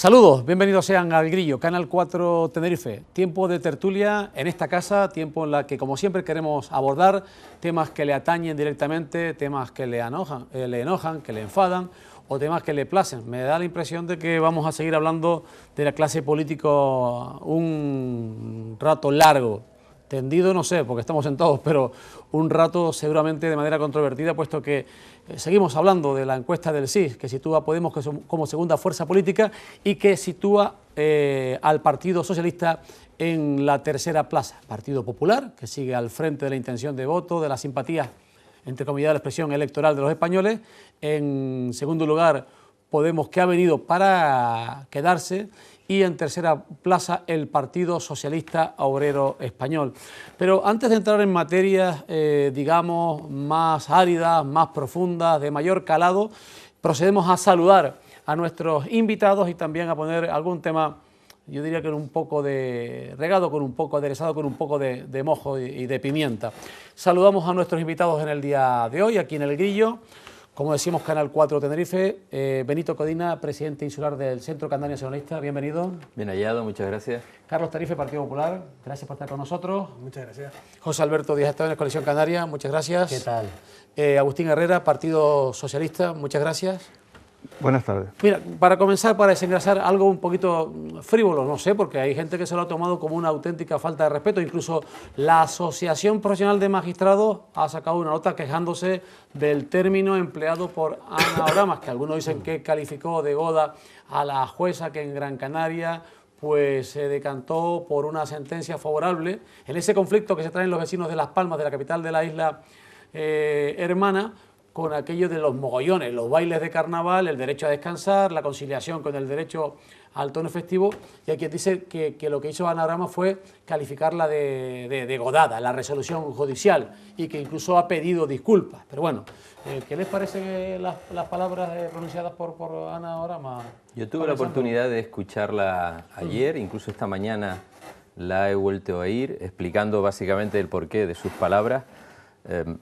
Saludos, bienvenidos sean al Grillo, Canal 4 Tenerife. Tiempo de tertulia en esta casa, tiempo en la que, como siempre, queremos abordar temas que le atañen directamente, temas que le enojan, que le enfadan o temas que le placen. Me da la impresión de que vamos a seguir hablando de la clase política un rato largo. Tendido, no sé, porque estamos sentados, pero un rato seguramente de manera controvertida, puesto que seguimos hablando de la encuesta del sí, que sitúa a Podemos como segunda fuerza política y que sitúa al Partido Socialista en la tercera plaza. Partido Popular, que sigue al frente de la intención de voto, de la simpatía, entre comillas, de la expresión electoral de los españoles. En segundo lugar, Podemos, que ha venido para quedarse. Y en tercera plaza el Partido Socialista Obrero Español. Pero antes de entrar en materias, digamos, más áridas, más profundas, de mayor calado, procedemos a saludar a nuestros invitados y también a poner algún tema, yo diría que un poco de regado, con un poco aderezado, con un poco de mojo y de pimienta. Saludamos a nuestros invitados en el día de hoy, aquí en El Grillo. Como decimos, Canal 4 Tenerife, Benito Codina, presidente insular del Centro Canario Nacionalista, bienvenido. Bien hallado, muchas gracias. Carlos Tarife, Partido Popular, gracias por estar con nosotros. Muchas gracias. José Alberto Díaz Esteban, Coalición Canaria, muchas gracias. ¿Qué tal? Agustín Herrera, Partido Socialista, muchas gracias. Buenas tardes. Mira, para comenzar, para desengrasar algo un poquito frívolo, no sé, porque hay gente que se lo ha tomado como una auténtica falta de respeto. Incluso la Asociación Profesional de Magistrados ha sacado una nota quejándose del término empleado por Ana Oramas, que algunos dicen que calificó de goda a la jueza que en Gran Canaria pues se decantó por una sentencia favorable en ese conflicto que se traen los vecinos de Las Palmas, de la capital de la isla hermana, con aquello de los mogollones, los bailes de carnaval, el derecho a descansar, la conciliación con el derecho al tono festivo, y hay quien dice que lo que hizo Ana Oramas fue calificarla de godada, la resolución judicial, y que incluso ha pedido disculpas. Pero bueno, ¿qué les parece las palabras pronunciadas por Ana Oramas? Yo tuve la oportunidad de escucharla ayer, incluso esta mañana la he vuelto a oír, explicando básicamente el porqué de sus palabras.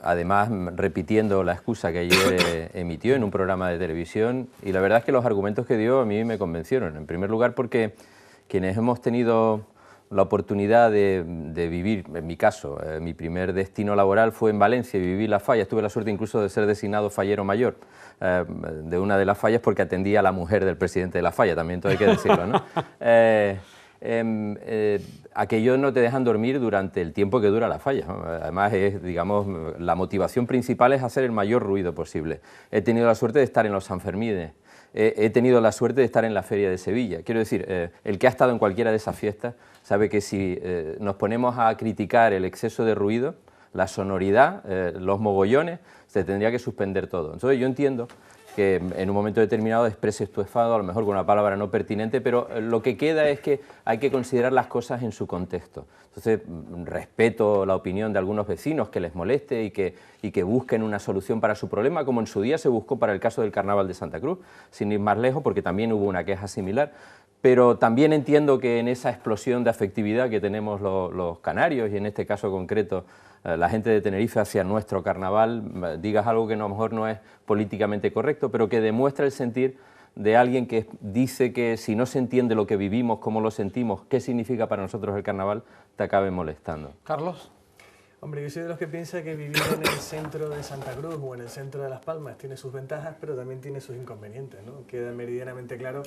Además repitiendo la excusa que ayer emitió en un programa de televisión, y la verdad es que los argumentos que dio a mí me convencieron. En primer lugar porque quienes hemos tenido la oportunidad de vivir, en mi caso, mi primer destino laboral fue en Valencia y viví las fallas, tuve la suerte incluso de ser designado fallero mayor de una de las fallas porque atendía a la mujer del presidente de la falla, también todo hay que decirlo, ¿no? Aquello no te dejan dormir durante el tiempo que dura la falla, ¿no? Además, digamos, la motivación principal es hacer el mayor ruido posible. He tenido la suerte de estar en los Sanfermines, he tenido la suerte de estar en la Feria de Sevilla. Quiero decir, el que ha estado en cualquiera de esas fiestas sabe que si nos ponemos a criticar el exceso de ruido, la sonoridad, los mogollones, se tendría que suspender todo. Entonces yo entiendo que en un momento determinado expreses tu enfado, a lo mejor con una palabra no pertinente, pero lo que queda es que hay que considerar las cosas en su contexto. Entonces, respeto la opinión de algunos vecinos que les moleste y que busquen una solución para su problema, como en su día se buscó para el caso del Carnaval de Santa Cruz, sin ir más lejos, porque también hubo una queja similar. Pero también entiendo que en esa explosión de afectividad que tenemos los canarios, y en este caso concreto la gente de Tenerife hacia nuestro carnaval, digas algo que a lo mejor no es políticamente correcto, pero que demuestra el sentir de alguien que dice que si no se entiende lo que vivimos, cómo lo sentimos, qué significa para nosotros el carnaval, te acabe molestando. Carlos. Hombre, yo soy de los que piensa que vivir en el centro de Santa Cruz o en el centro de Las Palmas tiene sus ventajas, pero también tiene sus inconvenientes, ¿no? Queda meridianamente claro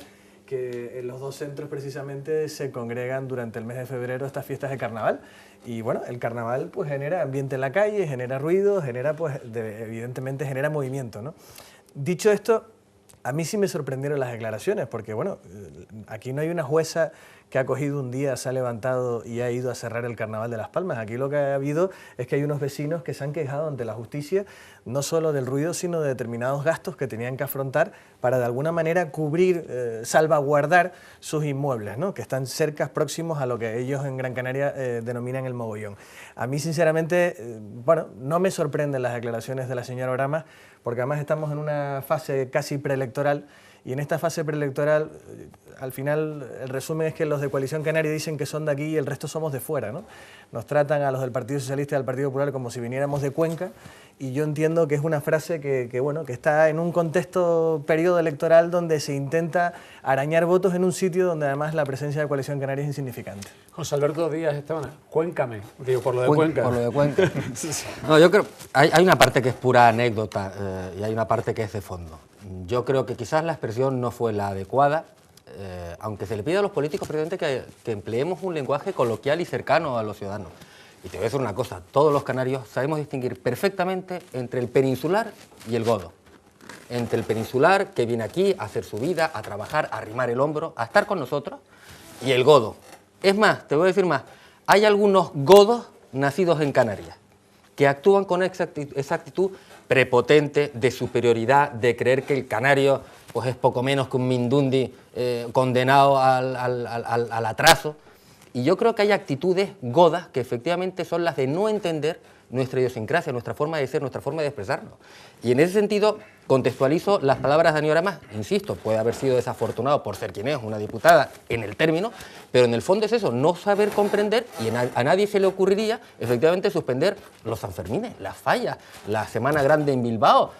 que en los dos centros precisamente se congregan durante el mes de febrero estas fiestas de carnaval, y bueno, el carnaval pues genera ambiente en la calle, genera ruido, genera pues evidentemente genera movimiento, ¿no? Dicho esto, a mí sí me sorprendieron las declaraciones, porque bueno, aquí no hay una jueza que ha cogido un día, se ha levantado y ha ido a cerrar el Carnaval de Las Palmas. Aquí lo que ha habido es que hay unos vecinos que se han quejado ante la justicia, no solo del ruido, sino de determinados gastos que tenían que afrontar para de alguna manera cubrir, salvaguardar sus inmuebles, ¿no? Que están cerca, próximos a lo que ellos en Gran Canaria denominan el mogollón. A mí sinceramente, bueno, no me sorprenden las declaraciones de la señora Oramas, porque además estamos en una fase casi preelectoral Y en esta fase preelectoral, al final, el resumen es que los de Coalición Canaria dicen que son de aquí y el resto somos de fuera, ¿no? Nos tratan a los del Partido Socialista y del Partido Popular como si viniéramos de Cuenca, y yo entiendo que es una frase que está en un contexto periodo electoral donde se intenta arañar votos en un sitio donde además la presencia de Coalición Canaria es insignificante. José Alberto Díaz Esteban, cuéncame, digo, por lo de Cuenca. Por lo de Cuenca. No, yo creo, hay una parte que es pura anécdota y hay una parte que es de fondo. Yo creo que quizás la expresión no fue la adecuada, aunque se le pide a los políticos precisamente que empleemos un lenguaje coloquial y cercano a los ciudadanos. Y te voy a decir una cosa, todos los canarios sabemos distinguir perfectamente entre el peninsular y el godo. Entre el peninsular, que viene aquí a hacer su vida, a trabajar, a arrimar el hombro, a estar con nosotros, y el godo. Es más, te voy a decir más, hay algunos godos nacidos en Canarias que actúan con esa actitud prepotente, de superioridad, de creer que el canario pues, es poco menos que un mindundi condenado al atraso. Y yo creo que hay actitudes godas que efectivamente son las de no entender nuestra idiosincrasia, nuestra forma de ser, nuestra forma de expresarnos. Y en ese sentido contextualizo las palabras de Aniora Mas. Insisto, puede haber sido desafortunado por ser quien es, una diputada, en el término, pero en el fondo es eso, no saber comprender, y a nadie se le ocurriría efectivamente suspender los Sanfermines, las fallas, la Semana Grande en Bilbao,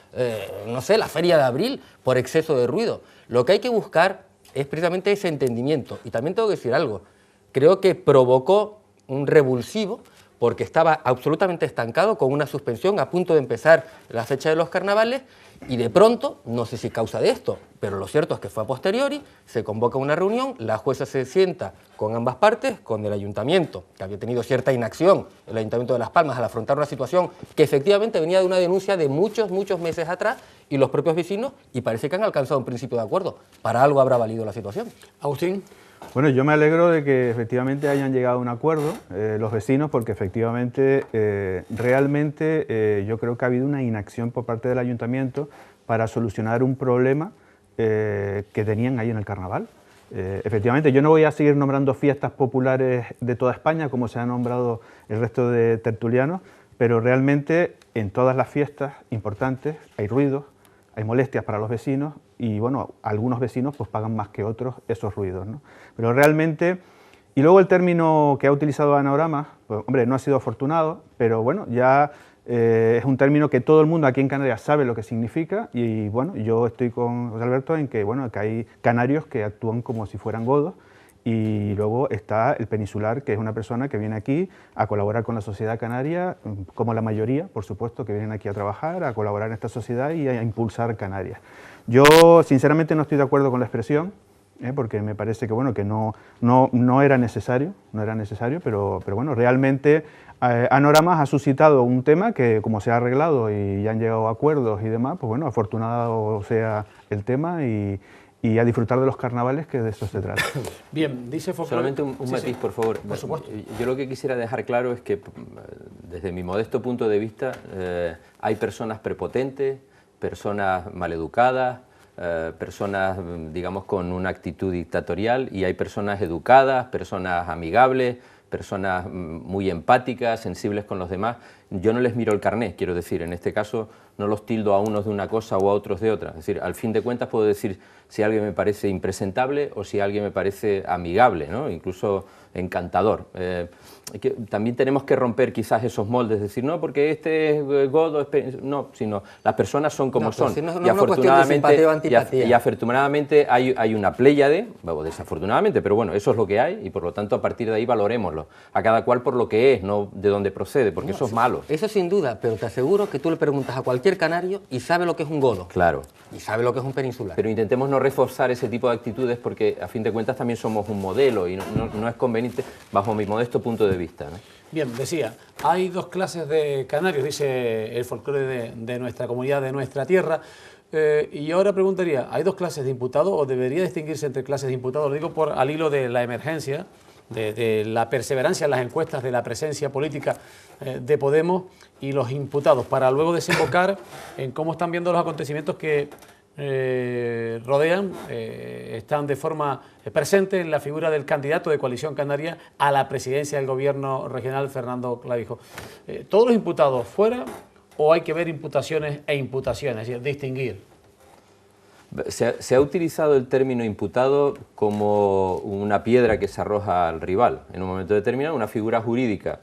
no sé, la Feria de Abril, por exceso de ruido. Lo que hay que buscar es precisamente ese entendimiento. Y también tengo que decir algo, creo que provocó un revulsivo porque estaba absolutamente estancado con una suspensión a punto de empezar la fecha de los carnavales y de pronto, no sé si causa de esto, pero lo cierto es que fue a posteriori, se convoca una reunión, la jueza se sienta con ambas partes, con el ayuntamiento, que había tenido cierta inacción, el Ayuntamiento de Las Palmas, al afrontar una situación que efectivamente venía de una denuncia de muchos meses atrás, y los propios vecinos, y parece que han alcanzado un principio de acuerdo. Para algo habrá valido la situación. Agustín. Bueno, yo me alegro de que efectivamente hayan llegado a un acuerdo los vecinos, porque efectivamente, realmente yo creo que ha habido una inacción por parte del ayuntamiento para solucionar un problema que tenían ahí en el carnaval. Efectivamente, yo no voy a seguir nombrando fiestas populares de toda España como se ha nombrado el resto de tertulianos, pero realmente en todas las fiestas importantes hay ruidos, hay molestias para los vecinos y, bueno, algunos vecinos pues pagan más que otros esos ruidos, ¿no? Pero realmente, y luego el término que ha utilizado Aniora Mas, pues, hombre, no ha sido afortunado, pero bueno, ya es un término que todo el mundo aquí en Canarias sabe lo que significa y, bueno, yo estoy con José Alberto en que, bueno, que hay canarios que actúan como si fueran godos. Y luego está el peninsular, que es una persona que viene aquí a colaborar con la sociedad canaria, como la mayoría, por supuesto, que vienen aquí a trabajar, a colaborar en esta sociedad y a impulsar Canarias. Yo, sinceramente, no estoy de acuerdo con la expresión, porque me parece que, bueno, que no era necesario, pero bueno, realmente Aniora Mas ha suscitado un tema que, como se ha arreglado y ya han llegado a acuerdos y demás, pues bueno, afortunado sea el tema y a disfrutar de los carnavales, que de eso se trata. Bien, dice Folklore... Solamente un matiz, por favor. Por supuesto. Yo lo que quisiera dejar claro es que, desde mi modesto punto de vista, hay personas prepotentes, personas maleducadas, personas, digamos, con una actitud dictatorial, y hay personas educadas, personas amigables, personas muy empáticas, sensibles con los demás. Yo no les miro el carné, quiero decir, en este caso no los tildo a unos de una cosa o a otros de otra. Es decir, al fin de cuentas puedo decir si alguien me parece impresentable o si alguien me parece amigable, ¿no? Incluso encantador. También tenemos que romper quizás esos moldes, decir, no, porque este es godo, no, sino las personas son como son. Si no es una cuestión de simpatía o antipatía. Y afortunadamente hay una pléyade, bueno, desafortunadamente, pero bueno, eso es lo que hay, y por lo tanto a partir de ahí valorémoslo, a cada cual por lo que es, no de dónde procede, porque eso es malo. Eso sin duda, pero te aseguro que tú le preguntas a cualquier canario y sabe lo que es un godo. Claro. Y sabe lo que es un peninsular. Pero intentemos no reforzar ese tipo de actitudes, porque a fin de cuentas también somos un modelo y no es conveniente bajo mi modesto punto de vista, ¿no? Bien, decía, hay dos clases de canarios, dice el folclore de nuestra comunidad, de nuestra tierra. Y ahora preguntaría, ¿hay dos clases de imputados o debería distinguirse entre clases de imputados? Lo digo al hilo de la emergencia, de la perseverancia en las encuestas, de la presencia política de Podemos y los imputados, para luego desembocar en cómo están viendo los acontecimientos que rodean, están de forma presente en la figura del candidato de Coalición Canaria a la presidencia del gobierno regional, Fernando Clavijo. ¿Todos los imputados fuera o hay que ver imputaciones e imputaciones, es decir, distinguir? Se ha utilizado el término imputado como una piedra que se arroja al rival en un momento determinado, una figura jurídica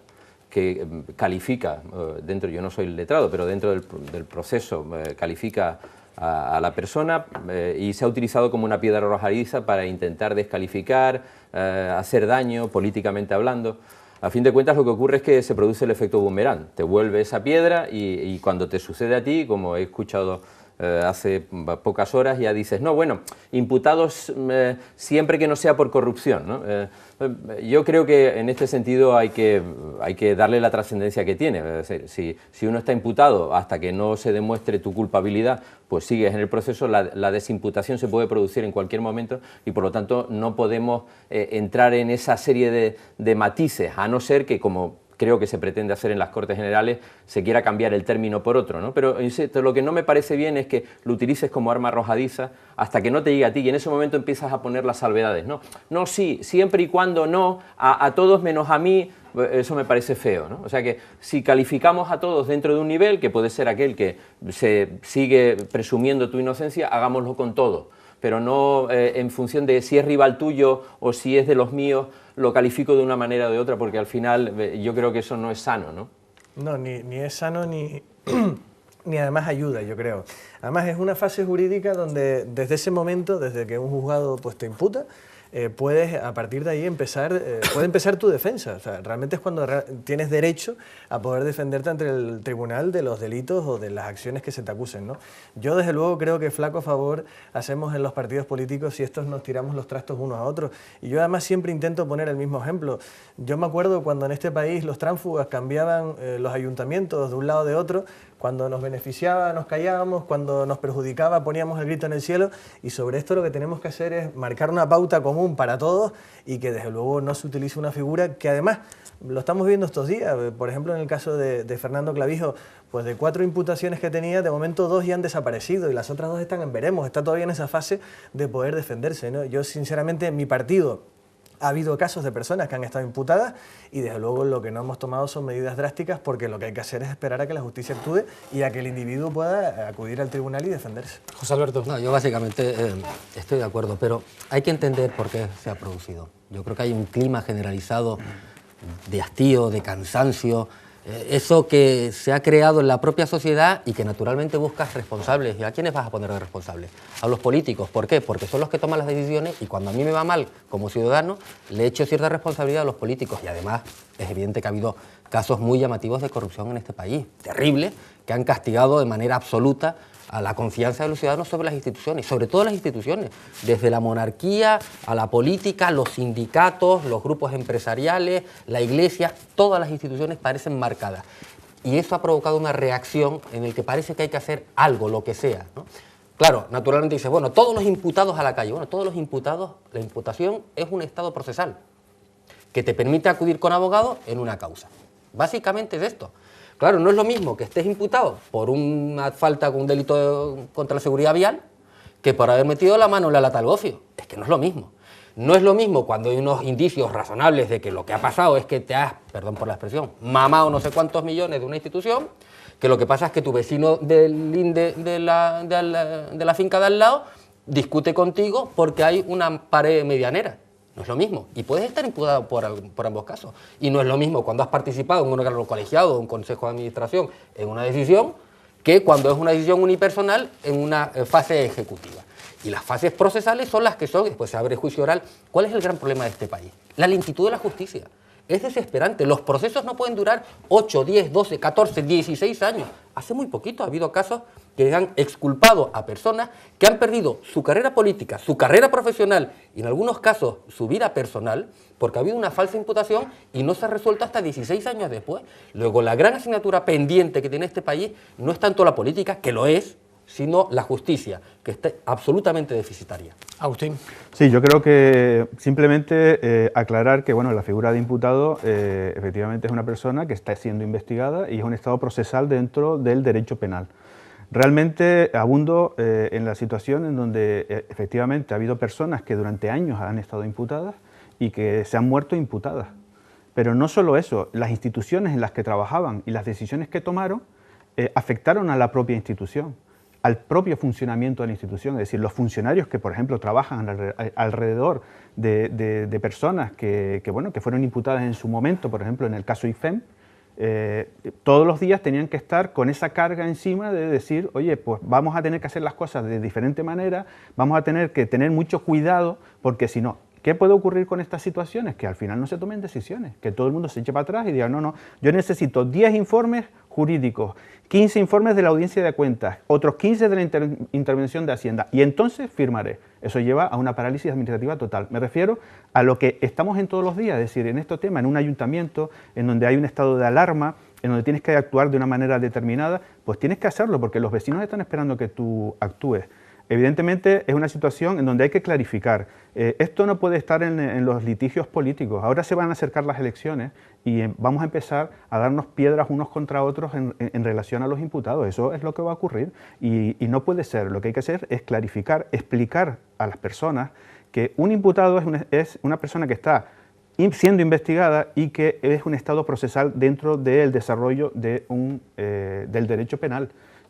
que califica, yo no soy letrado, pero dentro del proceso califica a la persona y se ha utilizado como una piedra arrojadiza para intentar descalificar, hacer daño políticamente hablando. A fin de cuentas lo que ocurre es que se produce el efecto boomerang, te vuelve esa piedra y cuando te sucede a ti, como he escuchado hace pocas horas, ya dices, no, bueno, imputados siempre que no sea por corrupción, ¿no? Yo creo que en este sentido hay que darle la trascendencia que tiene. Es decir, si uno está imputado hasta que no se demuestre tu culpabilidad, pues sigues en el proceso, la desimputación se puede producir en cualquier momento y por lo tanto no podemos entrar en esa serie de matices, a no ser que, como creo que se pretende hacer en las Cortes Generales, se quiera cambiar el término por otro, ¿no? Pero insisto, lo que no me parece bien es que lo utilices como arma arrojadiza hasta que no te llegue a ti y en ese momento empiezas a poner las salvedades, ¿no? No, sí, siempre y cuando no, a todos menos a mí, eso me parece feo, ¿no? O sea que si calificamos a todos dentro de un nivel, que puede ser aquel que se sigue presumiendo tu inocencia, hagámoslo con todos, pero no en función de si es rival tuyo o si es de los míos, lo califico de una manera o de otra, porque al final yo creo que eso no es sano, ¿no? No, ni es sano ni además ayuda, yo creo. Además es una fase jurídica donde desde ese momento, desde que un juzgado pues, te imputa, puedes a partir de ahí puede empezar tu defensa. O sea, realmente es cuando tienes derecho a poder defenderte ante el tribunal de los delitos o de las acciones que se te acusen, ¿no? Yo desde luego creo que flaco favor hacemos en los partidos políticos si estos nos tiramos los trastos unos a otros. Y yo además siempre intento poner el mismo ejemplo. Yo me acuerdo cuando en este país los tránsfugas cambiaban los ayuntamientos de un lado de otro, cuando nos beneficiaba nos callábamos, cuando nos perjudicaba poníamos el grito en el cielo, y sobre esto lo que tenemos que hacer es marcar una pauta común para todos y que desde luego no se utilice una figura que además lo estamos viendo estos días. Por ejemplo, en el caso de Fernando Clavijo, pues de 4 imputaciones que tenía, de momento 2 ya han desaparecido y las otras 2 están en veremos, está todavía en esa fase de poder defenderse, ¿no? Yo sinceramente en mi partido ha habido casos de personas que han estado imputadas y desde luego lo que no hemos tomado son medidas drásticas, porque lo que hay que hacer es esperar a que la justicia actúe y a que el individuo pueda acudir al tribunal y defenderse. José Alberto. No, yo básicamente estoy de acuerdo, pero hay que entender por qué se ha producido. Yo creo que hay un clima generalizado de hastío, de cansancio, eso que se ha creado en la propia sociedad y que naturalmente buscas responsables. ¿Y a quiénes vas a poner de responsables? A los políticos. ¿Por qué? Porque son los que toman las decisiones y cuando a mí me va mal como ciudadano le echo cierta responsabilidad a los políticos. Y además es evidente que ha habido casos muy llamativos de corrupción en este país, terribles, que han castigado de manera absoluta a la confianza de los ciudadanos sobre las instituciones, sobre todo las instituciones, desde la monarquía a la política, los sindicatos, los grupos empresariales, la Iglesia, todas las instituciones parecen marcadas. Y eso ha provocado una reacción en la que parece que hay que hacer algo, lo que sea, ¿no? Claro, naturalmente dice, bueno, todos los imputados a la calle. Bueno, todos los imputados, la imputación es un estado procesal que te permite acudir con abogado en una causa. Básicamente es esto. Claro, no es lo mismo que estés imputado por una falta, un delito contra la seguridad vial, que por haber metido la mano en la lata del gofio. Es que no es lo mismo. No es lo mismo cuando hay unos indicios razonables de que lo que ha pasado es que te has, perdón por la expresión, mamado no sé cuántos millones de una institución, que lo que pasa es que tu vecino del linde de la finca de al lado discute contigo porque hay una pared medianera. No es lo mismo. Y puedes estar imputado por ambos casos. Y no es lo mismo cuando has participado en un órgano colegiado o un consejo de administración en una decisión que cuando es una decisión unipersonal en una fase ejecutiva. Y las fases procesales son las que son, después se abre juicio oral. ¿Cuál es el gran problema de este país? La lentitud de la justicia. Es desesperante. Los procesos no pueden durar 8, 10, 12, 14, 16 años. Hace muy poquito ha habido casos que han exculpado a personas que han perdido su carrera política, su carrera profesional y en algunos casos su vida personal porque ha habido una falsa imputación y no se ha resuelto hasta 16 años después. Luego, la gran asignatura pendiente que tiene este país no es tanto la política, que lo es, sino la justicia, que está absolutamente deficitaria. Agustín. Sí, yo creo que simplemente aclarar que bueno, la figura de imputado efectivamente es una persona que está siendo investigada y es un estado procesal dentro del derecho penal. Realmente abundo en la situación en donde efectivamente ha habido personas que durante años han estado imputadas y que se han muerto imputadas. Pero no solo eso, las instituciones en las que trabajaban y las decisiones que tomaron afectaron a la propia institución. al propio funcionamiento de la institución. Es decir, los funcionarios que, por ejemplo, trabajan alrededor de personas que fueron imputadas en su momento, por ejemplo, en el caso IFEM, todos los días tenían que estar con esa carga encima de decir, oye, pues vamos a tener que hacer las cosas de diferente manera, vamos a tener que tener mucho cuidado, porque si no, ¿qué puede ocurrir con estas situaciones? Que al final no se tomen decisiones, que todo el mundo se eche para atrás y diga, no, yo necesito 10 informes jurídicos, 15 informes de la audiencia de cuentas, otros 15 de la intervención de Hacienda, y entonces firmaré. Eso lleva a una parálisis administrativa total. Me refiero a lo que estamos en todos los días, es decir, en este tema, en un ayuntamiento, en donde hay un estado de alarma, en donde tienes que actuar de una manera determinada, pues tienes que hacerlo, porque los vecinos están esperando que tú actúes. Evidentemente es una situación en donde hay que clarificar. Esto no puede estar en los litigios políticos. Ahora se van a acercar las elecciones y vamos a empezar a darnos piedras unos contra otros en relación a los imputados. Eso es lo que va a ocurrir y no puede ser. Lo que hay que hacer es clarificar, explicar a las personas que un imputado es una persona que está siendo investigada y que es un estado procesal dentro del desarrollo de del derecho penal.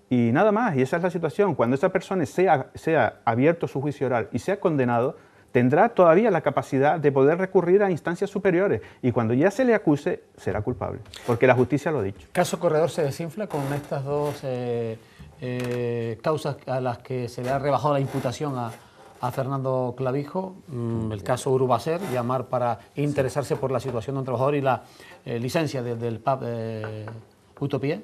Y nada más, y esa es la situación. Cuando esa persona sea abierto su juicio oral y sea condenado, tendrá todavía la capacidad de poder recurrir a instancias superiores y cuando ya se le acuse, será culpable, porque la justicia lo ha dicho. ¿Caso Corredor se desinfla con estas dos causas a las que se le ha rebajado la imputación a Fernando Clavijo? El caso Urubaser, llamar para interesarse por la situación de un trabajador y la licencia del pub Utopía.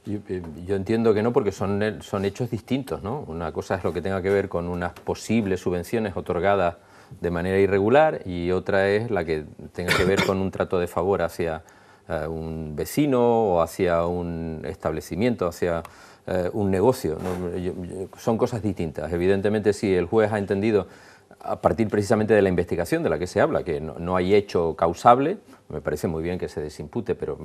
Yo entiendo que no, porque son hechos distintos, ¿no? Una cosa es lo que tenga que ver con unas posibles subvenciones otorgadas de manera irregular y otra es la que tenga que ver con un trato de favor hacia un vecino o hacia un establecimiento, hacia un negocio, ¿no? Son cosas distintas. Evidentemente, si el juez ha entendido, a partir precisamente de la investigación de la que se habla, que no hay hecho causable, me parece muy bien que se desimpute, pero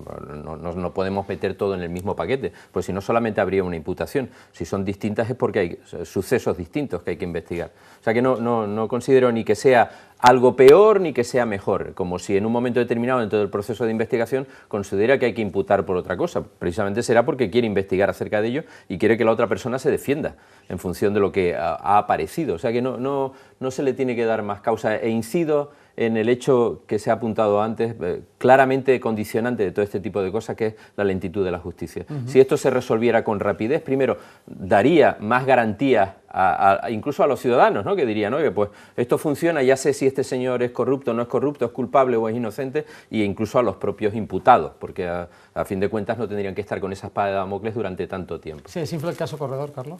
no podemos meter todo en el mismo paquete, pues si no solamente habría una imputación, si son distintas es porque hay sucesos distintos que hay que investigar. O sea que no considero ni que sea algo peor ni que sea mejor, como si en un momento determinado dentro del proceso de investigación considera que hay que imputar por otra cosa, precisamente será porque quiere investigar acerca de ello y quiere que la otra persona se defienda en función de lo que ha aparecido, o sea que no se le tiene que dar más causa e incido en el hecho que se ha apuntado antes, claramente condicionante de todo este tipo de cosas, que es la lentitud de la justicia. Si esto se resolviera con rapidez, primero, daría más garantías incluso a los ciudadanos, ¿no? Que dirían, oye, pues esto funciona, ya sé si este señor es corrupto o no es corrupto, es culpable o es inocente, e incluso a los propios imputados, porque a fin de cuentas no tendrían que estar con esa espada de Damocles durante tanto tiempo. ¿Se desinfla el caso Corredor, Carlos?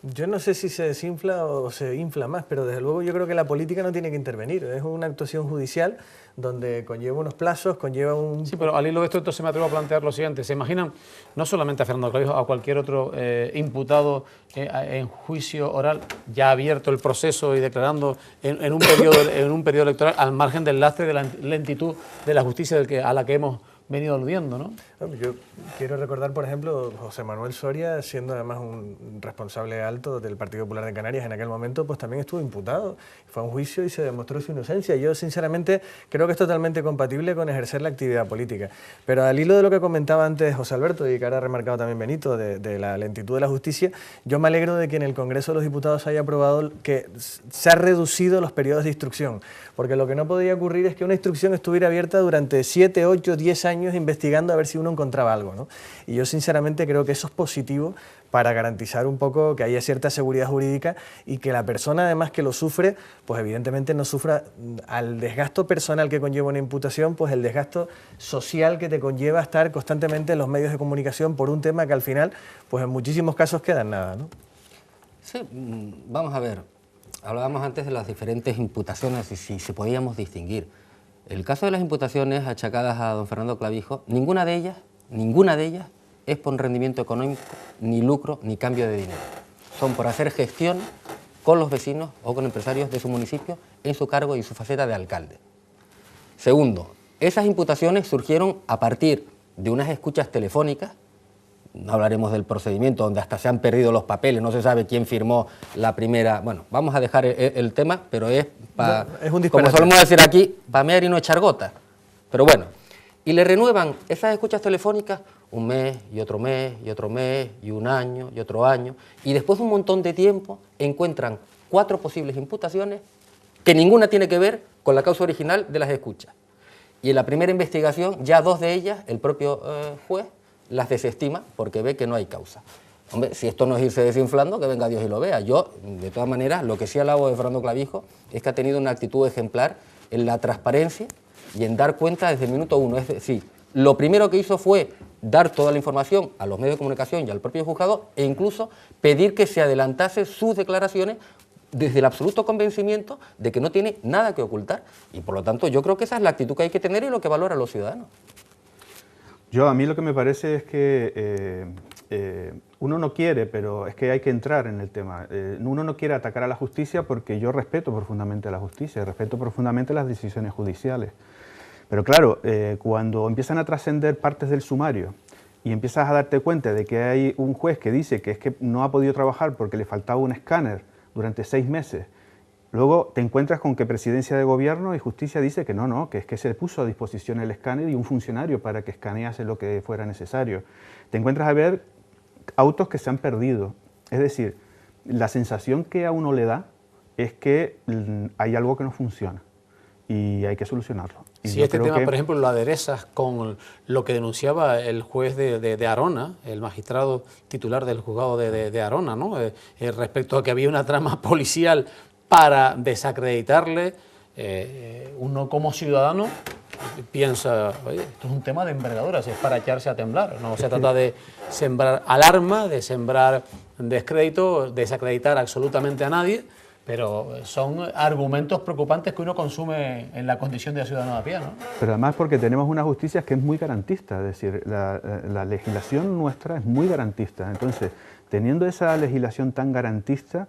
Yo no sé si se desinfla o se infla más, pero desde luego yo creo que la política no tiene que intervenir. Es una actuación judicial donde conlleva unos plazos, conlleva un... Sí, pero al hilo de esto entonces me atrevo a plantear lo siguiente. ¿Se imaginan no solamente a Fernando Clavijo, a cualquier otro imputado en juicio oral, ya abierto el proceso y declarando en un periodo electoral, al margen del lastre de la lentitud de la justicia a la que hemos venido aludiendo, ¿no? Yo quiero recordar, por ejemplo, José Manuel Soria, siendo además un responsable alto del Partido Popular de Canarias en aquel momento, pues también estuvo imputado. Fue a un juicio y se demostró su inocencia. Yo, sinceramente, creo que es totalmente compatible con ejercer la actividad política. Pero al hilo de lo que comentaba antes José Alberto y que ahora ha remarcado también Benito, de la lentitud de la justicia, yo me alegro de que en el Congreso de los Diputados haya aprobado que se ha reducido los periodos de instrucción, porque lo que no podía ocurrir es que una instrucción estuviera abierta durante 7, 8, 10 años investigando a ver si uno encontraba algo, ¿no? Y yo sinceramente creo que eso es positivo para garantizar un poco que haya cierta seguridad jurídica y que la persona además que lo sufre, pues evidentemente no sufra al desgasto personal que conlleva una imputación, pues el desgasto social que te conlleva estar constantemente en los medios de comunicación por un tema que al final, pues en muchísimos casos queda en nada, ¿no? Sí, vamos a ver, hablábamos antes de las diferentes imputaciones y si podíamos distinguir. El caso de las imputaciones achacadas a don Fernando Clavijo, ninguna de ellas es por rendimiento económico, ni lucro, ni cambio de dinero. Son por hacer gestión con los vecinos o con empresarios de su municipio en su cargo y su faceta de alcalde. Segundo, esas imputaciones surgieron a partir de unas escuchas telefónicas. No hablaremos del procedimiento donde hasta se han perdido los papeles, no se sabe quién firmó la primera... Bueno, vamos a dejar el tema, pero es para, como solemos decir aquí, para mear y no echar gota. Pero bueno, y le renuevan esas escuchas telefónicas un mes y otro mes y otro mes y un año y otro año, y después de un montón de tiempo encuentran 4 posibles imputaciones que ninguna tiene que ver con la causa original de las escuchas. Y en la primera investigación, ya 2 de ellas, el propio juez las desestima porque ve que no hay causa. Hombre, si esto no es irse desinflando, que venga Dios y lo vea. Yo, de todas maneras, lo que sí alabo de Fernando Clavijo es que ha tenido una actitud ejemplar en la transparencia y en dar cuenta desde el minuto 1. Es decir, lo primero que hizo fue dar toda la información a los medios de comunicación y al propio juzgado e incluso pedir que se adelantase sus declaraciones desde el absoluto convencimiento de que no tiene nada que ocultar. Y por lo tanto yo creo que esa es la actitud que hay que tener y lo que valoran los ciudadanos. A mí lo que me parece es que uno no quiere, pero es que hay que entrar en el tema. Uno no quiere atacar a la justicia porque yo respeto profundamente a la justicia, respeto profundamente las decisiones judiciales. Pero claro, cuando empiezan a trascender partes del sumario y empiezas a darte cuenta de que hay un juez que dice que es que no ha podido trabajar porque le faltaba un escáner durante 6 meses, luego te encuentras con que Presidencia de Gobierno y Justicia dice que no, que es que se le puso a disposición el escáner y un funcionario para que escanease lo que fuera necesario. Te encuentras a ver autos que se han perdido. Es decir, la sensación que a uno le da es que hay algo que no funciona y hay que solucionarlo. Y si este tema, por ejemplo, lo aderezas con lo que denunciaba el juez de Arona, el magistrado titular del juzgado de Arona, ¿no? Respecto a que había una trama policial para desacreditarle, uno como ciudadano piensa, oye, esto es un tema de envergadura, es para echarse a temblar, no se trata de sembrar alarma, de sembrar descrédito, desacreditar absolutamente a nadie, pero son argumentos preocupantes que uno consume en la condición de ciudadano de a pie, ¿no? Pero además porque tenemos una justicia que es muy garantista, es decir, la legislación nuestra es muy garantista. Entonces, teniendo esa legislación tan garantista,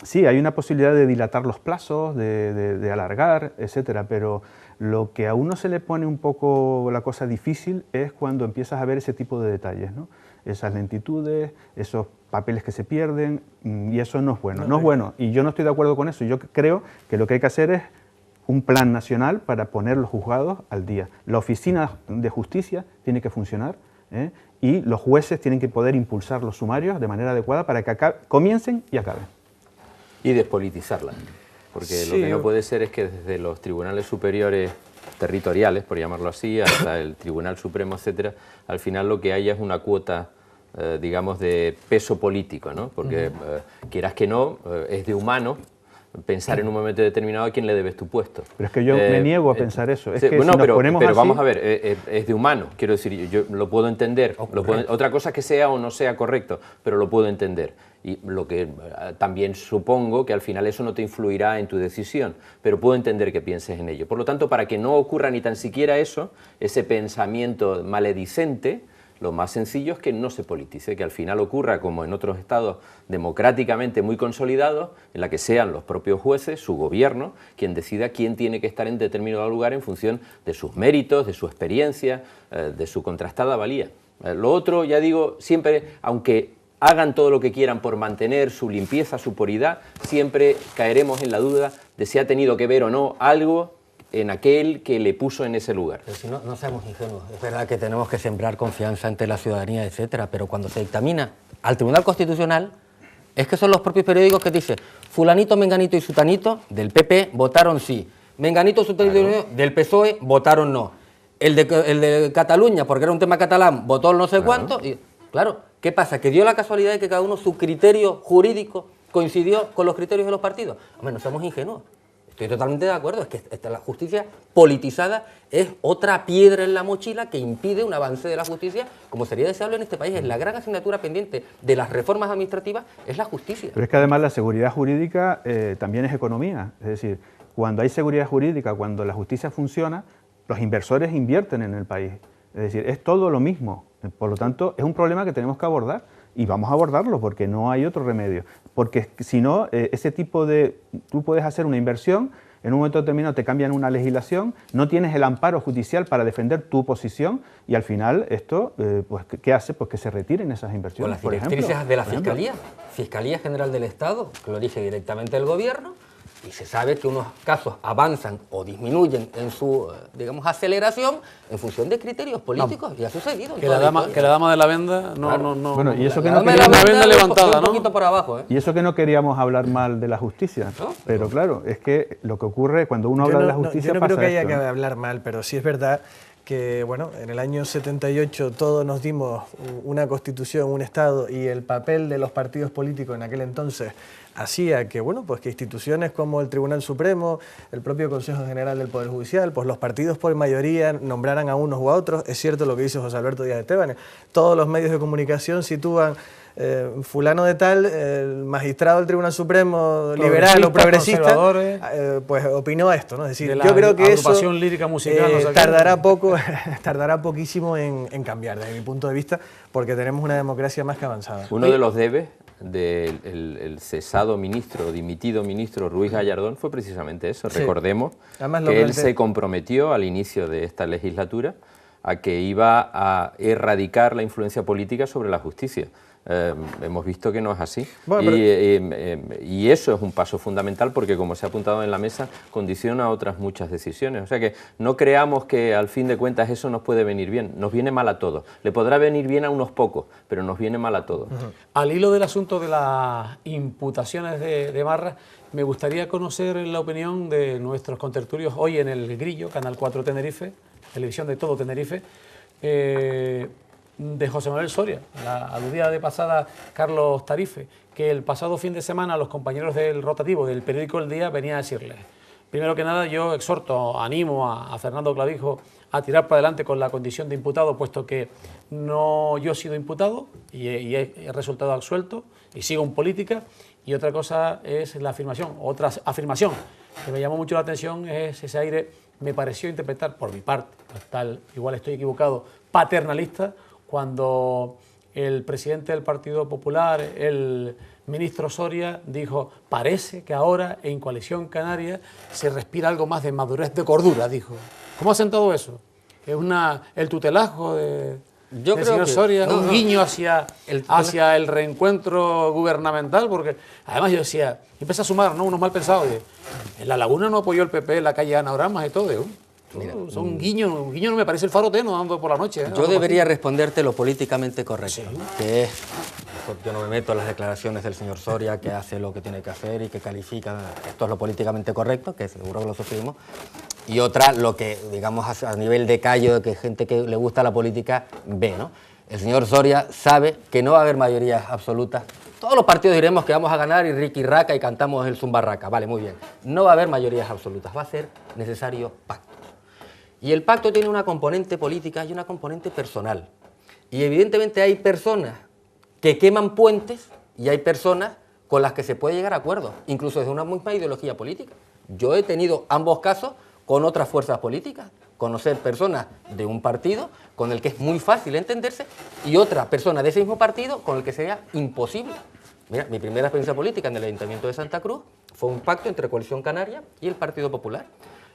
sí, hay una posibilidad de dilatar los plazos, de alargar, etcétera, pero lo que a uno se le pone un poco la cosa difícil es cuando empiezas a ver ese tipo de detalles, ¿no? Esas lentitudes, esos papeles que se pierden, y eso no es bueno, no es bueno, y yo no estoy de acuerdo con eso. Yo creo que lo que hay que hacer es un plan nacional para poner los juzgados al día. La oficina de justicia tiene que funcionar, y los jueces tienen que poder impulsar los sumarios de manera adecuada para que comiencen y acaben. Y despolitizarla, porque lo que no puede ser es que desde los tribunales superiores territoriales, por llamarlo así, hasta el Tribunal Supremo, etcétera, al final lo que haya es una cuota, digamos, de peso político, ¿no? Porque quieras que no, es de humano pensar en un momento determinado a quién le debes tu puesto. Pero es que yo me niego a pensar eso. Es que bueno, si nos pero así... vamos a ver, es de humano, quiero decir, yo lo puedo entender. Otra cosa es que sea o no sea correcto, pero lo puedo entender. Y lo que también supongo que al final eso no te influirá en tu decisión, pero puedo entender que pienses en ello. Por lo tanto, para que no ocurra ni tan siquiera eso, ese pensamiento maledicente, lo más sencillo es que no se politice, que al final ocurra como en otros estados democráticamente muy consolidados, en la que sean los propios jueces, su gobierno, quien decida quién tiene que estar en determinado lugar en función de sus méritos, de su experiencia, de su contrastada valía. Lo otro, ya digo, siempre, aunque hagan todo lo que quieran por mantener su limpieza, su puridad, siempre caeremos en la duda de si ha tenido que ver o no algo en aquel que le puso en ese lugar. Pero si no, no seamos ingenuos. Es verdad que tenemos que sembrar confianza ante la ciudadanía, etcétera, pero cuando se dictamina al Tribunal Constitucional, es que son los propios periódicos que dicen fulanito, menganito y sutanito del PP votaron sí, menganito, sutanito del PSOE votaron no, el de Cataluña, porque era un tema catalán, votó no sé cuánto, y claro, ¿qué pasa? Que dio la casualidad de que cada uno su criterio jurídico coincidió con los criterios de los partidos. Hombre, no somos ingenuos. Estoy totalmente de acuerdo, es que la justicia politizada es otra piedra en la mochila que impide un avance de la justicia como sería deseable en este país. Es la gran asignatura pendiente de las reformas administrativas, es la justicia. Pero es que además la seguridad jurídica también es economía. Es decir, cuando hay seguridad jurídica, cuando la justicia funciona, los inversores invierten en el país. Es decir, es todo lo mismo. Por lo tanto, es un problema que tenemos que abordar y vamos a abordarlo porque no hay otro remedio. Porque si no, ese tipo de... Tú puedes hacer una inversión, en un momento determinado te cambian una legislación, no tienes el amparo judicial para defender tu posición y al final esto, pues, ¿qué hace? Pues que se retiren esas inversiones. Con las directrices de la Fiscalía General del Estado, que lo elige directamente el Gobierno, y se sabe que unos casos avanzan o disminuyen en su, digamos, aceleración en función de criterios políticos, y ha sucedido. Que la dama de la venda no... Claro. no Bueno, y eso que la no dama de queríamos... la venda levantada, un ¿no? poquito por abajo, ¿eh? Y eso que no queríamos hablar mal de la justicia, ¿No? pero claro, es que lo que ocurre cuando uno habla de la justicia yo no creo pasa que haya esto, que ¿no? hablar mal, pero sí es verdad que, bueno, en el año 78 todos nos dimos una constitución, un Estado, y el papel de los partidos políticos en aquel entonces hacía que, bueno, pues que instituciones como el Tribunal Supremo, el propio Consejo General del Poder Judicial, pues los partidos por mayoría nombraran a unos u a otros. Es cierto lo que dice José Alberto Díaz Esteban, todos los medios de comunicación sitúan fulano de tal, el magistrado del Tribunal Supremo liberal o progresista, pues opinó esto, ¿no? Es decir, yo creo que eso lírica musical, no sé tardará poquísimo en cambiar, desde mi punto de vista, porque tenemos una democracia más que avanzada. Uno de los debes del el cesado ministro, dimitido ministro Ruiz Gallardón fue precisamente eso. Sí. Recordemos Además, que él se comprometió al inicio de esta legislatura a que iba a erradicar la influencia política sobre la justicia. Hemos visto que no es así. Bueno, y eso es un paso fundamental porque, como se ha apuntado en la mesa, condiciona otras muchas decisiones. O sea que no creamos que al fin de cuentas eso nos puede venir bien. Nos viene mal a todos. Le podrá venir bien a unos pocos, pero nos viene mal a todos. Al hilo del asunto de las imputaciones de Marra, me gustaría conocer la opinión de nuestros contertulios hoy en El Grillo, Canal 4 Tenerife, televisión de todo Tenerife, de José Manuel Soria, la aludida de pasada Carlos Tarife, que el pasado fin de semana los compañeros del rotativo del periódico El Día venían a decirles: primero que nada, yo exhorto, animo a Fernando Clavijo a tirar para adelante con la condición de imputado, puesto que no yo he sido imputado y he resultado absuelto y sigo en política. Y otra cosa es la afirmación, otra afirmación que me llamó mucho la atención es ese aire, me pareció interpretar por mi parte, tal, igual estoy equivocado, paternalista, cuando el presidente del Partido Popular, el ministro Soria, dijo: parece que ahora en Coalición Canaria se respira algo más de madurez, de cordura, dijo. ¿Cómo ha sentado eso? ¿Es el tutelazo del señor Soria, un guiño hacia el reencuentro gubernamental? Porque además yo decía, empecé a sumar, ¿no?, unos mal pensados, en La Laguna no apoyó el PP en la calle Anagramas y todo, mira, son un guiño no me parece el Faro Teno dando por la noche. Yo debería responderte lo políticamente correcto, sí, que es, yo no me meto en las declaraciones del señor Soria, que hace lo que tiene que hacer y que califica, esto es lo políticamente correcto, que seguro que lo sufrimos, y otra, lo que, digamos, a nivel de callo, de que gente que le gusta la política ve, ¿no? El señor Soria sabe que no va a haber mayorías absolutas. Todos los partidos diremos que vamos a ganar y riqui raca y cantamos el zumbarraca, vale, muy bien. No va a haber mayorías absolutas, va a ser necesario pacto. Y el pacto tiene una componente política y una componente personal. Y evidentemente hay personas que queman puentes y hay personas con las que se puede llegar a acuerdos, incluso desde una misma ideología política. Yo he tenido ambos casos con otras fuerzas políticas, conocer personas de un partido con el que es muy fácil entenderse y otra persona de ese mismo partido con el que sería imposible. Mira, mi primera experiencia política en el Ayuntamiento de Santa Cruz fue un pacto entre Coalición Canaria y el Partido Popular.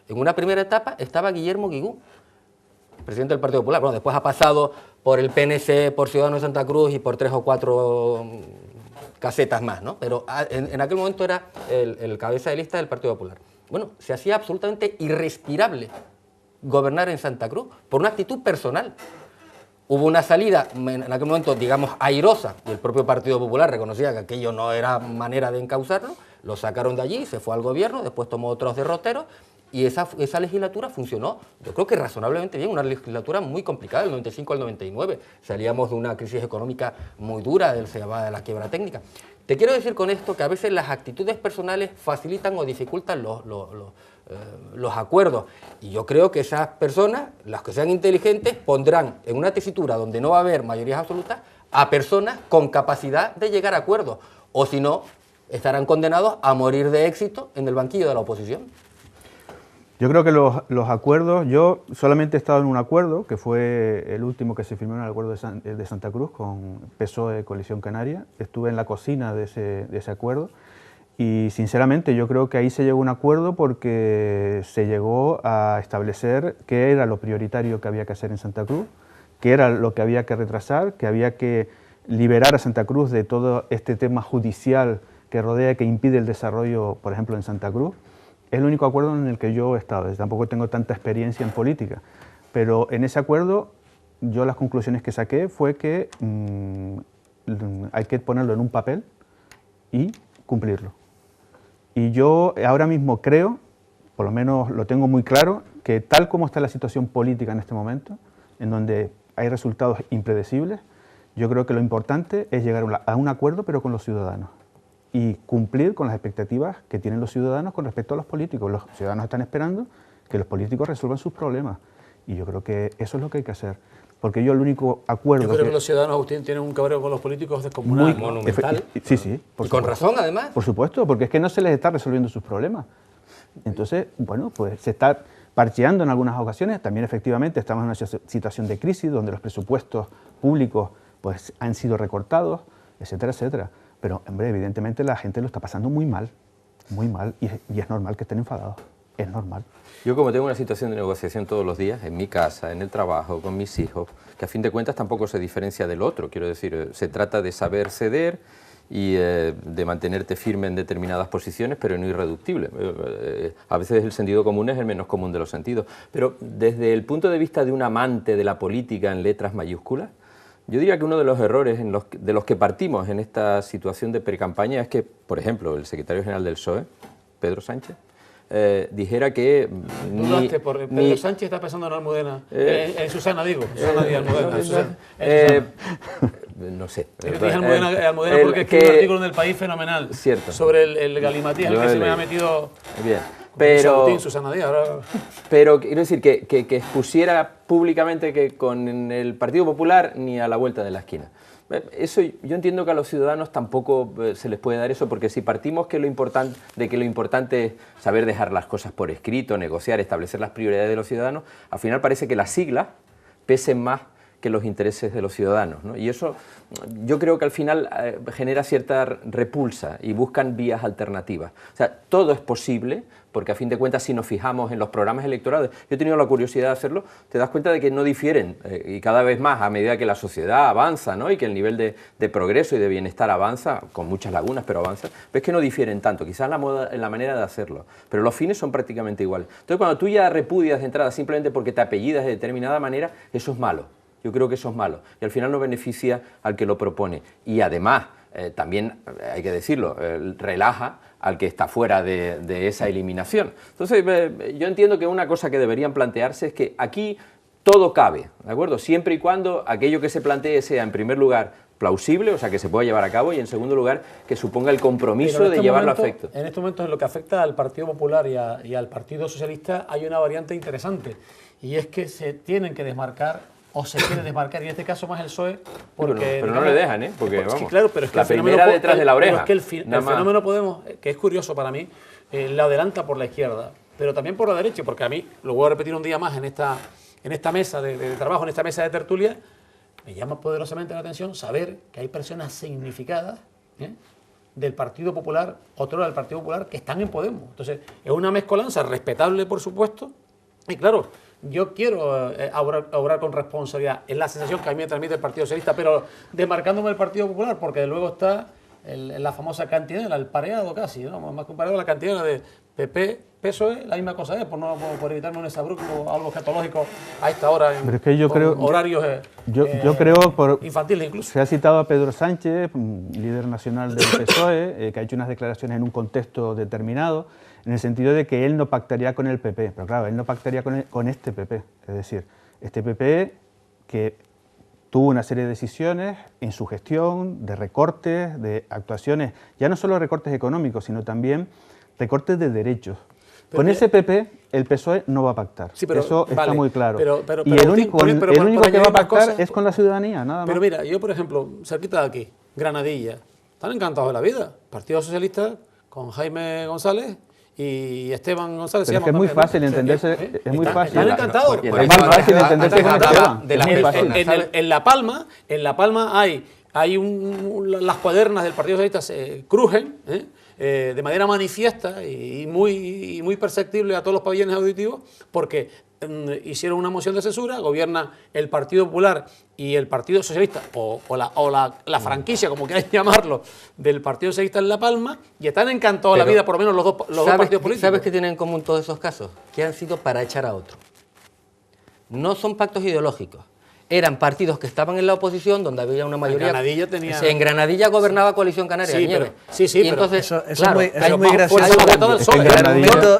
En una primera etapa estaba Guillermo Guigú, presidente del Partido Popular. Bueno, después ha pasado por el PNC, por Ciudadanos de Santa Cruz y por 3 o 4 casetas más, ¿no? Pero en aquel momento era el cabeza de lista del Partido Popular. Bueno, se hacía absolutamente irrespirable gobernar en Santa Cruz por una actitud personal. Hubo una salida en aquel momento, digamos, airosa, y el propio Partido Popular reconocía que aquello no era manera de encauzarlo, lo sacaron de allí, se fue al gobierno, después tomó otros derroteros, y esa legislatura funcionó, yo creo que razonablemente bien, una legislatura muy complicada, del 95 al 99, salíamos de una crisis económica muy dura, se llamaba de la quiebra técnica. Te quiero decir con esto que a veces las actitudes personales facilitan o dificultan los acuerdos, y yo creo que esas personas, las que sean inteligentes, pondrán en una tesitura donde no va a haber mayorías absolutas a personas con capacidad de llegar a acuerdos, o si no, estarán condenados a morir de éxito en el banquillo de la oposición. Yo creo que los acuerdos, yo solamente he estado en un acuerdo, que fue el último que se firmó en el acuerdo de Santa Cruz con PSOE Coalición Canaria. Estuve en la cocina de ese acuerdo y sinceramente yo creo que ahí se llegó a un acuerdo porque se llegó a establecer qué era lo prioritario que había que hacer en Santa Cruz, qué era lo que había que retrasar, que había que liberar a Santa Cruz de todo este tema judicial que rodea, que impide el desarrollo, por ejemplo, en Santa Cruz, es el único acuerdo en el que yo he estado. Tampoco tengo tanta experiencia en política, pero en ese acuerdo yo las conclusiones que saqué fue que hay que ponerlo en un papel y cumplirlo. Y yo ahora mismo creo, por lo menos lo tengo muy claro, que tal como está la situación política en este momento, en donde hay resultados impredecibles, yo creo que lo importante es llegar a un acuerdo, pero con los ciudadanos, y cumplir con las expectativas que tienen los ciudadanos con respecto a los políticos. Los ciudadanos están esperando que los políticos resuelvan sus problemas, y yo creo que eso es lo que hay que hacer. Porque yo el único acuerdo... Yo creo que los ciudadanos, Agustín, tienen un cabreo con los políticos descomunal, monumental. Sí, sí. Y con razón, además. Por supuesto, porque es que no se les está resolviendo sus problemas. Entonces, bueno, pues se está parcheando en algunas ocasiones. También, efectivamente, estamos en una situación de crisis donde los presupuestos públicos pues, han sido recortados, etcétera, etcétera. Pero, hombre, evidentemente la gente lo está pasando muy mal, y es normal que estén enfadados. Es normal. Yo como tengo una situación de negociación todos los días, en mi casa, en el trabajo, con mis hijos, que a fin de cuentas tampoco se diferencia del otro, quiero decir, se trata de saber ceder y de mantenerte firme en determinadas posiciones, pero no irreductible. A veces el sentido común es el menos común de los sentidos, pero desde el punto de vista de un amante de la política en letras mayúsculas, yo diría que uno de los errores de los que partimos en esta situación de precampaña es que, por ejemplo, el secretario general del PSOE, Pedro Sánchez, dijera que... Pedro Sánchez está pensando en Almudena, en Susana, digo, Susana Díaz Almudena. No sé. Dije Almudena porque escribí un artículo en El País fenomenal, cierto, sobre el galimatías al que se me ha metido... Bien. Pero, Susana Díaz, pero quiero decir que expusiera públicamente que con el Partido Popular ni a la vuelta de la esquina. Eso, yo entiendo que a los ciudadanos tampoco se les puede dar eso, porque si partimos que lo importante es saber dejar las cosas por escrito, negociar, establecer las prioridades de los ciudadanos, al final parece que las siglas pesen más que los intereses de los ciudadanos, ¿no? Y eso yo creo que al final genera cierta repulsa y buscan vías alternativas. O sea, todo es posible, porque a fin de cuentas si nos fijamos en los programas electorales, yo he tenido la curiosidad de hacerlo, te das cuenta de que no difieren y cada vez más a medida que la sociedad avanza, ¿no? Y que el nivel de progreso y de bienestar avanza, con muchas lagunas, pero avanza, ves que no difieren tanto, quizás en la manera de hacerlo, pero los fines son prácticamente iguales. Entonces cuando tú ya repudias de entrada simplemente porque te apellidas de determinada manera, eso es malo. Yo creo que eso es malo y al final no beneficia al que lo propone. Y además, también, hay que decirlo, relaja al que está fuera de esa eliminación. Entonces, yo entiendo que una cosa que deberían plantearse es que aquí todo cabe, ¿de acuerdo? Siempre y cuando aquello que se plantee sea, en primer lugar, plausible, o sea, que se pueda llevar a cabo, y en segundo lugar, que suponga el compromiso de llevarlo a efecto. En estos momentos, en lo que afecta al Partido Popular y al Partido Socialista, hay una variante interesante, y es que se tienen que desmarcar, o se quiere desmarcar, y en este caso más el PSOE, porque... Pero no le dejan, ¿eh? Porque, vamos, sí, claro, pero es que la primera detrás de la oreja. Pero es que el fenómeno Podemos, que es curioso para mí, le adelanta por la izquierda, pero también por la derecha, porque a mí, lo voy a repetir un día más en esta mesa de trabajo, en esta mesa de tertulia, me llama poderosamente la atención saber que hay personas significadas del Partido Popular, otro del Partido Popular, que están en Podemos. Entonces, es una mezcolanza respetable, por supuesto, y claro, yo quiero obrar con responsabilidad. Es la sensación que a mí me transmite el Partido Socialista, pero desmarcándome del Partido Popular, porque luego está la famosa cantinela, el pareado casi, ¿no? Más que un pareado, la cantinela de PP, PSOE, la misma cosa es, por evitarme un exabrupto, algo escatológico a esta hora, en, pero es que yo creo, horarios yo creo infantiles incluso. Se ha citado a Pedro Sánchez, líder nacional del PSOE, que ha hecho unas declaraciones en un contexto determinado, en el sentido de que él no pactaría con el PP, pero claro, él no pactaría con este PP, es decir, este PP que tuvo una serie de decisiones en su gestión, de recortes, de actuaciones, ya no solo recortes económicos, sino también recortes de derechos. Pero con ese PP el PSOE no va a pactar, sí, pero, eso está muy claro. Y el único que va a pactar es con la ciudadanía, nada más. Pero mira, yo por ejemplo, cerquita de aquí, Granadilla, están encantados de la vida, Partido Socialista con Jaime González y Esteban González. Pero es que es muy fácil entenderse, es muy fácil. Están encantados. Es más fácil entenderse con Esteban. En La Palma hay las cuadernas del Partido Socialista se crujen, de manera manifiesta y muy perceptible a todos los pabellones auditivos, porque hicieron una moción de censura, gobierna el Partido Popular y el Partido Socialista, o la franquicia, como queráis llamarlo, del Partido Socialista en La Palma, y están encantados de la vida, por lo menos los dos partidos políticos. ¿Sabes qué tienen en común todos esos casos? Que han sido para echar a otro. No son pactos ideológicos. Eran partidos que estaban en la oposición, donde había una mayoría. En Granadilla gobernaba Coalición Canaria. Sí, y entonces, eso claro, es muy gracioso.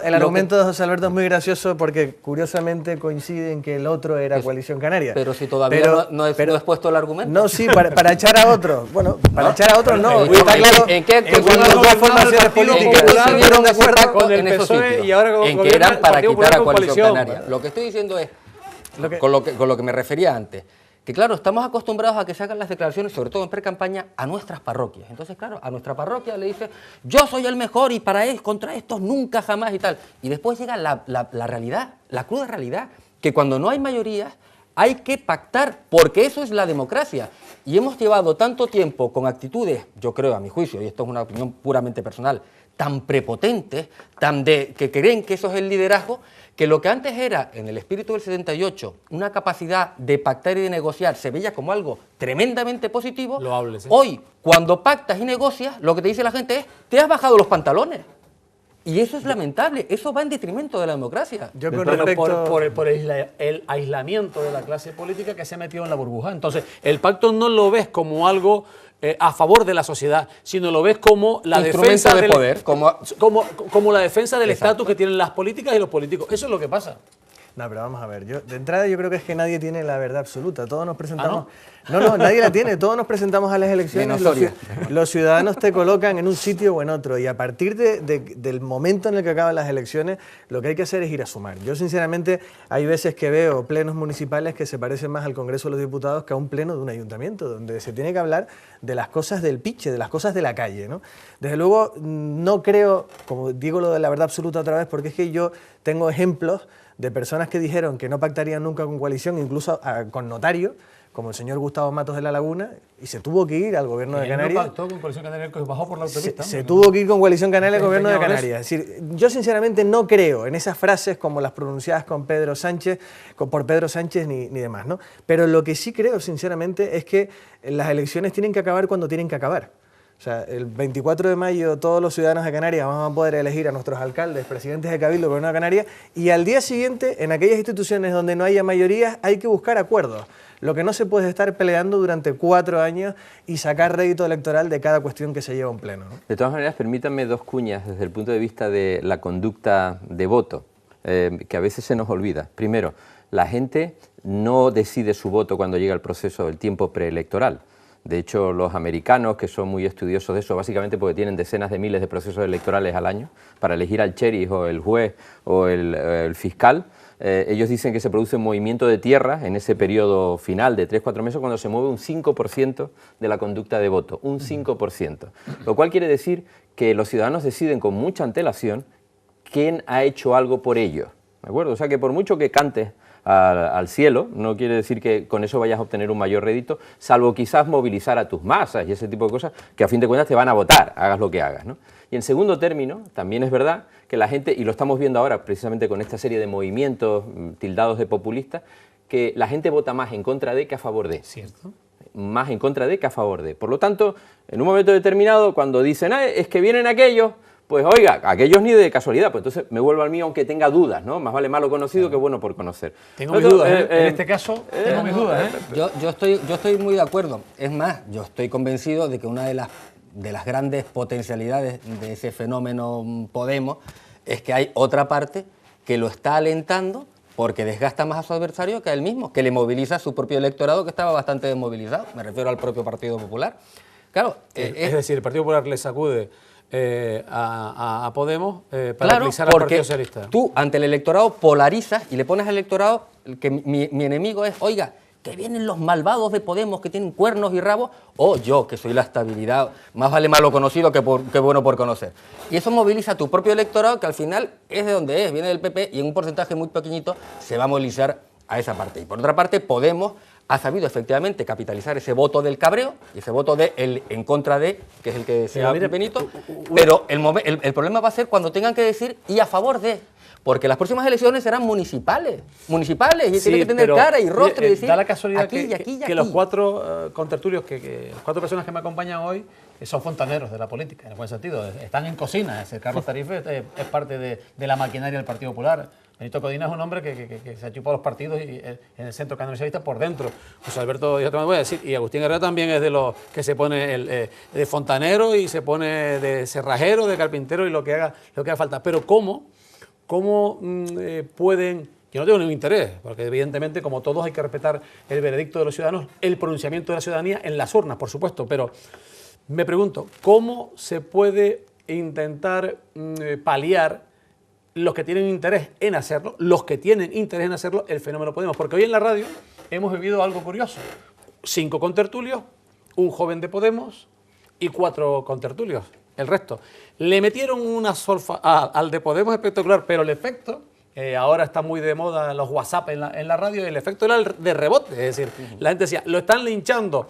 El argumento de José Alberto es muy gracioso porque curiosamente coincide en que el otro era Coalición Canaria. Pero si todavía no he expuesto el argumento. No, sí, para echar a otro. Bueno, para echar a otro no. Está claro en qué cuando las dos formaciones políticas estuvieron de acuerdo con el PSOE y ahora en que eran para quitar a Coalición Canaria. Lo que estoy diciendo es, con lo que me refería antes, que claro, estamos acostumbrados a que se hagan las declaraciones, sobre todo en pre-campaña, a nuestras parroquias. Entonces, claro, a nuestra parroquia le dice, yo soy el mejor y contra estos nunca, jamás y tal. Y después llega la realidad, la cruda realidad, que cuando no hay mayorías hay que pactar, porque eso es la democracia. Y hemos llevado tanto tiempo con actitudes, yo creo, a mi juicio, y esto es una opinión puramente personal, tan prepotentes, que creen que eso es el liderazgo, que lo que antes era, en el espíritu del 78, una capacidad de pactar y de negociar se veía como algo tremendamente positivo, loable, sí. Hoy, cuando pactas y negocias, lo que te dice la gente es, te has bajado los pantalones. Y eso es lamentable, eso va en detrimento de la democracia. Yo con respecto... por el aislamiento de la clase política que se ha metido en la burbuja. Entonces, el pacto no lo ves como algo a favor de la sociedad, sino lo ves como la defensa del poder, como la defensa del estatus que tienen las políticas y los políticos. Eso es lo que pasa. No, pero vamos a ver, de entrada yo creo que es que nadie tiene la verdad absoluta, todos nos presentamos... No, nadie la tiene, todos nos presentamos a las elecciones, los ciudadanos te colocan en un sitio o en otro, y a partir del momento en el que acaban las elecciones, lo que hay que hacer es ir a sumar. Yo sinceramente hay veces que veo plenos municipales que se parecen más al Congreso de los Diputados que a un pleno de un ayuntamiento, donde se tiene que hablar de las cosas del piche, de las cosas de la calle, ¿no? Desde luego no creo, como digo lo de la verdad absoluta otra vez, porque es que yo tengo ejemplos de personas que dijeron que no pactarían nunca con coalición, incluso con notario, como el señor Gustavo Matos de La Laguna, y se tuvo que ir al gobierno de Canarias. No pactó con Coalición Canaria, que bajó por la autopista. Se tuvo que ir con Coalición Canaria al gobierno de Canarias. Es decir, yo sinceramente no creo en esas frases como las pronunciadas por Pedro Sánchez ni demás, ¿no? Pero lo que sí creo sinceramente es que las elecciones tienen que acabar cuando tienen que acabar. O sea, el 24 de mayo todos los ciudadanos de Canarias vamos a poder elegir a nuestros alcaldes, presidentes de Cabildo, Gobierno de Canarias, y al día siguiente, en aquellas instituciones donde no haya mayorías, hay que buscar acuerdos. Lo que no se puede es estar peleando durante 4 años y sacar rédito electoral de cada cuestión que se lleva a un pleno, ¿no? De todas maneras, permítanme 2 cuñas desde el punto de vista de la conducta de voto, que a veces se nos olvida. Primero, la gente no decide su voto cuando llega el proceso del tiempo preelectoral. De hecho, los americanos, que son muy estudiosos de eso, básicamente porque tienen decenas de miles de procesos electorales al año para elegir al sheriff o el juez o el fiscal, ellos dicen que se produce un movimiento de tierra en ese periodo final de 3-4 meses cuando se mueve un 5% de la conducta de voto, un 5%. Lo cual quiere decir que los ciudadanos deciden con mucha antelación quién ha hecho algo por ellos, ¿de acuerdo? O sea que por mucho que cantes al cielo, no quiere decir que con eso vayas a obtener un mayor rédito, salvo quizás movilizar a tus masas y ese tipo de cosas que a fin de cuentas te van a votar, hagas lo que hagas, ¿no? Y en segundo término, también es verdad que la gente, y lo estamos viendo ahora precisamente con esta serie de movimientos tildados de populistas, que la gente vota más en contra de que a favor de. ¿Cierto? Más en contra de que a favor de. Por lo tanto, en un momento determinado, cuando dicen, es que vienen aquellos, pues oiga, aquellos ni de casualidad, pues entonces me vuelvo al mío aunque tenga dudas, ¿no? Más vale malo conocido que bueno por conocer. Tengo mis dudas, en este caso tengo mis dudas. Yo estoy muy de acuerdo. Es más, yo estoy convencido de que una de las grandes potencialidades de ese fenómeno Podemos es que hay otra parte que lo está alentando porque desgasta más a su adversario que a él mismo, que le moviliza a su propio electorado que estaba bastante desmovilizado. Me refiero al propio Partido Popular. Claro, es decir, el Partido Popular le sacude a Podemos para utilizar al Partido Socialista. Tú ante el electorado polarizas y le pones al electorado que mi enemigo es, oiga, que vienen los malvados de Podemos que tienen cuernos y rabos, o yo, que soy la estabilidad, más vale malo conocido que bueno por conocer. Y eso moviliza a tu propio electorado, que al final es de donde es, viene del PP, y en un porcentaje muy pequeñito se va a movilizar a esa parte. Y por otra parte, Podemos ha sabido efectivamente capitalizar ese voto del cabreo y ese voto de el en contra de, que es el que se ha Benito, pero el problema va a ser cuando tengan que decir y a favor de, porque las próximas elecciones serán municipales, y Sí, tienen que tener cara y rostro y decir da la casualidad aquí, y aquí, y que aquí. los cuatro contertulios, las cuatro personas que me acompañan hoy son fontaneros de la política, en el buen sentido, están en cocina. Es decir, Carlos Tarife es parte de la maquinaria del Partido Popular. Benito Codina es un hombre que se ha chupado los partidos y, en el centro canonisalista por dentro. José Alberto, ya te lo voy a decir, y Agustín Herrera también es de los que se pone de fontanero y se pone de cerrajero, de carpintero y lo que haga falta. Pero ¿cómo pueden? Yo no tengo ningún interés, porque evidentemente, como todos, hay que respetar el veredicto de los ciudadanos, el pronunciamiento de la ciudadanía en las urnas, por supuesto, pero me pregunto, ¿cómo se puede intentar paliar los que tienen interés en hacerlo, el fenómeno Podemos? Porque hoy en la radio hemos vivido algo curioso. 5 contertulios, un joven de Podemos y 4 contertulios. El resto. Le metieron una solfa al de Podemos espectacular, pero el efecto, ahora está muy de moda los WhatsApp en la radio, el efecto era el de rebote. Es decir, la gente decía, lo están linchando,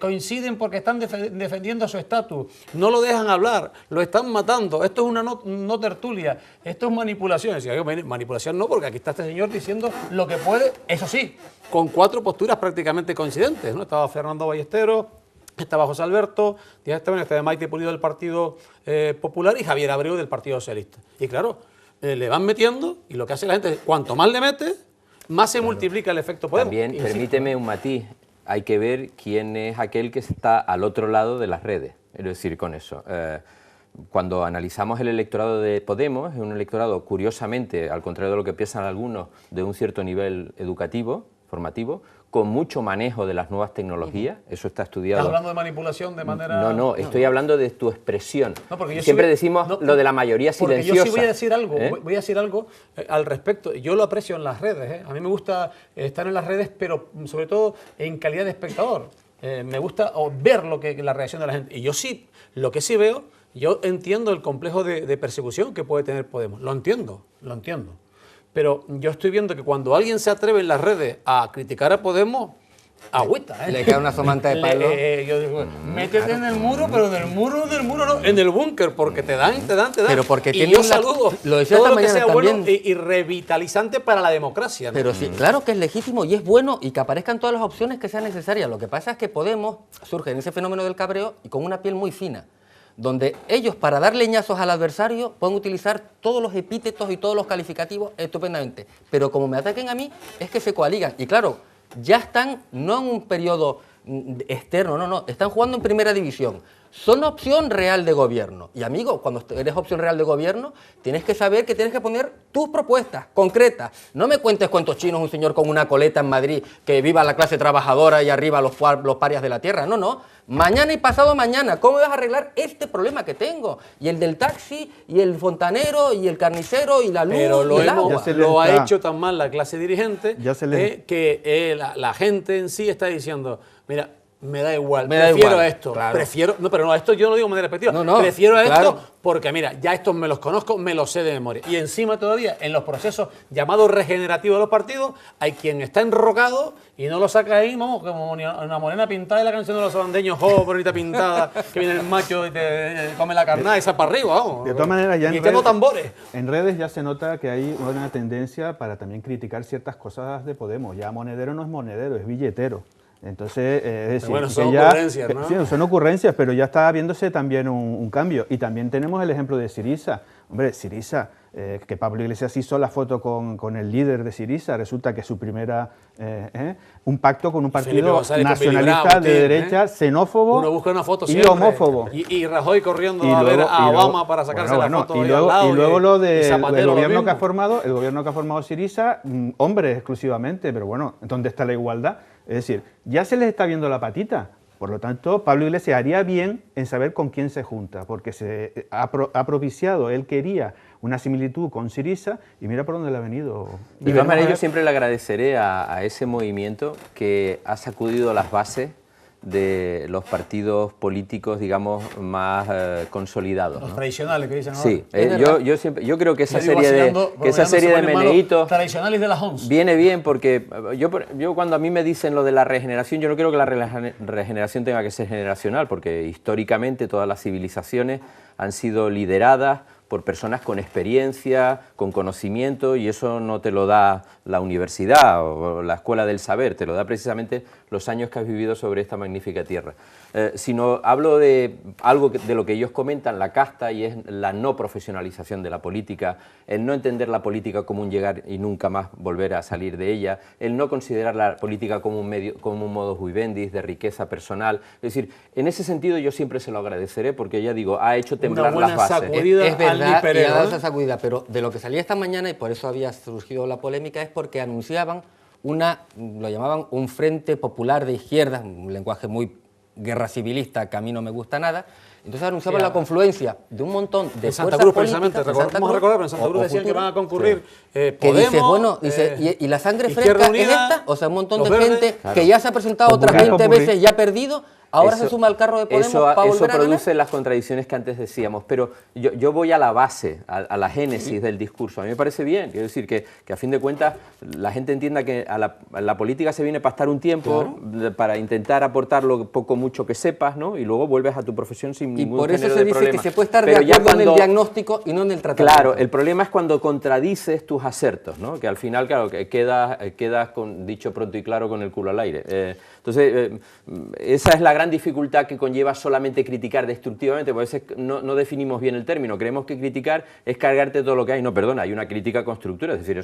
coinciden porque están defendiendo su estatus, no lo dejan hablar, lo están matando, esto es una no tertulia, esto es manipulación. Decía, manipulación no, porque aquí está este señor diciendo lo que puede, eso sí, con 4 posturas prácticamente coincidentes, ¿no? Estaba Fernando Ballesteros, estaba José Alberto, estaba Maite Pulido del Partido Popular y Javier Abreu del Partido Socialista. Y claro, le van metiendo y lo que hace la gente es, cuanto más le mete, más se multiplica el efecto Podemos. También, permíteme un matiz, hay que ver quién es aquel que está al otro lado de las redes, es decir, con eso. Cuando analizamos el electorado de Podemos, es un electorado, curiosamente, al contrario de lo que piensan algunos, de un cierto nivel educativo, formativo, con mucho manejo de las nuevas tecnologías, eso está estudiado. ¿Estás hablando de manipulación de manera...? No, estoy hablando de tu expresión. No, porque yo siempre decimos lo de la mayoría silenciosa. Porque yo sí voy a decir algo, al respecto. Yo lo aprecio en las redes, A mí me gusta estar en las redes, pero sobre todo en calidad de espectador. Me gusta ver la reacción de la gente. Y yo sí, lo que sí veo, yo entiendo el complejo de persecución que puede tener Podemos. Lo entiendo. Pero yo estoy viendo que cuando alguien se atreve en las redes a criticar a Podemos, agüita, Le cae una somanta de palo. Yo digo, métete en el muro, pero del muro no, en el búnker, porque te dan. Pero porque y yo saludo lo decía todo esta lo que mañana sea bueno también. y revitalizante para la democracia, ¿no? Pero sí, claro que es legítimo y es bueno y que aparezcan todas las opciones que sean necesarias. Lo que pasa es que Podemos surge en ese fenómeno del cabreo y con una piel muy fina, donde ellos, para dar leñazos al adversario, pueden utilizar todos los epítetos y todos los calificativos estupendamente. Pero como me ataquen a mí, es que se coaligan. Y claro, ya están no en un periodo externo, no, están jugando en primera división. Son opción real de gobierno. Y amigo, cuando eres opción real de gobierno, tienes que saber que tienes que poner tus propuestas concretas. No me cuentes cuentos chinos, un señor con una coleta en Madrid, que viva la clase trabajadora y arriba los parias de la tierra. No. Mañana y pasado mañana, ¿cómo vas a arreglar este problema que tengo? Y el del taxi, y el fontanero, y el carnicero, y la luz, Pero y el agua. lo ha hecho tan mal la clase dirigente que la gente en sí está diciendo, mira, me da igual, Me da prefiero igual, esto, claro. esto yo no lo digo de manera despectiva, No, prefiero esto claro. porque mira, ya estos me los conozco, me los sé de memoria. Y encima todavía, en los procesos llamados regenerativos de los partidos, hay quien está enrocado y no lo saca ahí, vamos, como una morena pintada de la canción de los sabandeños, bonita pintada, que viene el macho y te come la carnada y sale para arriba, vamos. De todas maneras, ya y tengo tambores. en redes ya se nota que hay una tendencia para también criticar ciertas cosas de Podemos. Ya Monedero no es monedero, es billetero. Entonces, es decir, bueno, que son ya, ocurrencias, ¿no? Sí, son ocurrencias, pero ya está viéndose también un cambio. Y también tenemos el ejemplo de Syriza. Hombre, Syriza, que Pablo Iglesias hizo la foto con el líder de Syriza, resulta que su primera, un pacto con un partido nacionalista de derecha, xenófobo. Uno busca una foto y siempre. homófobo. Y Rajoy corriendo a ver a Obama para sacarse la foto. Y luego lo del gobierno que ha formado. formado Syriza, hombres exclusivamente, pero bueno, ¿dónde está la igualdad? Es decir, ya se les está viendo la patita. Por lo tanto, Pablo Iglesias haría bien en saber con quién se junta, porque se ha propiciado, él quería una similitud con Syriza y mira por dónde le ha venido. De todas maneras, yo siempre le agradeceré a ese movimiento que ha sacudido las bases de los partidos políticos, digamos, más consolidados, Los ¿no? tradicionales que dicen ahora. Sí, yo creo que esa Yo digo, serie de Meneíto tradicionales de la ONS. viene bien porque yo cuando a mí me dicen lo de la regeneración, yo no creo que la regeneración tenga que ser generacional, porque históricamente todas las civilizaciones han sido lideradas por personas con experiencia, con conocimiento, y eso no te lo da la universidad o la escuela del saber, te lo da precisamente los años que has vivido sobre esta magnífica tierra. Sino hablo de algo de lo que ellos comentan, la casta, y es la no profesionalización de la política, el no entender la política como un llegar y nunca más volver a salir de ella, el no considerar la política como un medio, como un modus vivendi de riqueza personal. Es decir, en ese sentido yo siempre se lo agradeceré, porque ya digo, ha hecho temblar las bases. Es verdad, y ha dado esa sacudida, pero de lo que salía esta mañana, y por eso había surgido la polémica, es porque anunciaban lo llamaban un frente popular de izquierdas, un lenguaje muy guerra civilista que a mí no me gusta nada. Entonces anunciaban la confluencia de un montón de Santa fuerzas Cruz, políticas, precisamente, vamos a recordar, pero en Santa Cruz decían que van a concurrir que Podemos, dices, bueno, y la sangre Izquierda fresca Unida, es esta, o sea, un montón los de verdes, gente claro, que ya se ha presentado otras 20 veces y ha perdido, ahora se suma al carro de Podemos para volver eso a ganar. produce las contradicciones que antes decíamos, pero yo voy a la base, a la génesis del discurso. A mí me parece bien, quiero decir que a fin de cuentas la gente entienda que a la política se viene para estar un tiempo, para intentar aportar lo poco mucho que sepas, ¿no? Y luego vuelves a tu profesión sin ningún por eso género se de dice problema. que se puede estar Pero de ya acuerdo en el cuando- diagnóstico y no en el tratamiento. Claro, el problema es cuando contradices tus acertos, ¿no? Que al final, claro, que quedas con, dicho pronto y claro, con el culo al aire. Entonces, esa es la gran dificultad que conlleva solamente criticar destructivamente, porque a veces no definimos bien el término, creemos que criticar es cargarte todo lo que hay. No, perdona, hay una crítica constructiva, es decir,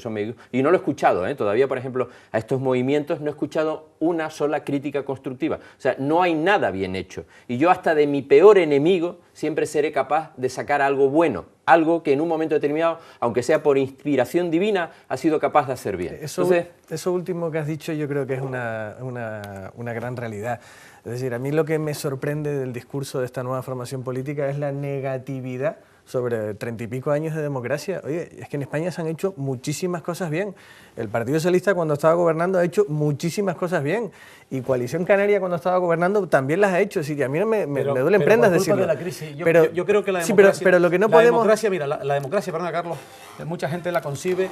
y no lo he escuchado, todavía, por ejemplo, a estos movimientos no he escuchado una sola crítica constructiva, o sea, no hay nada bien hecho, y yo hasta de mi peor enemigo siempre seré capaz de sacar algo bueno, algo que en un momento determinado, aunque sea por inspiración divina, ha sido capaz de hacer bien. Eso último que has dicho yo creo que es una gran realidad. Es decir, a mí lo que me sorprende del discurso de esta nueva formación política es la negatividad sobre 30 y pico años de democracia. Oye, es que en España se han hecho muchísimas cosas bien. El Partido Socialista cuando estaba gobernando ha hecho muchísimas cosas bien. Y Coalición Canaria cuando estaba gobernando también las ha hecho. Así que a mí me duelen prendas decirlo. De la crisis. Yo creo que la sí, democracia... pero lo que no la podemos... democracia, mira, la democracia, perdona Carlos, mucha gente la concibe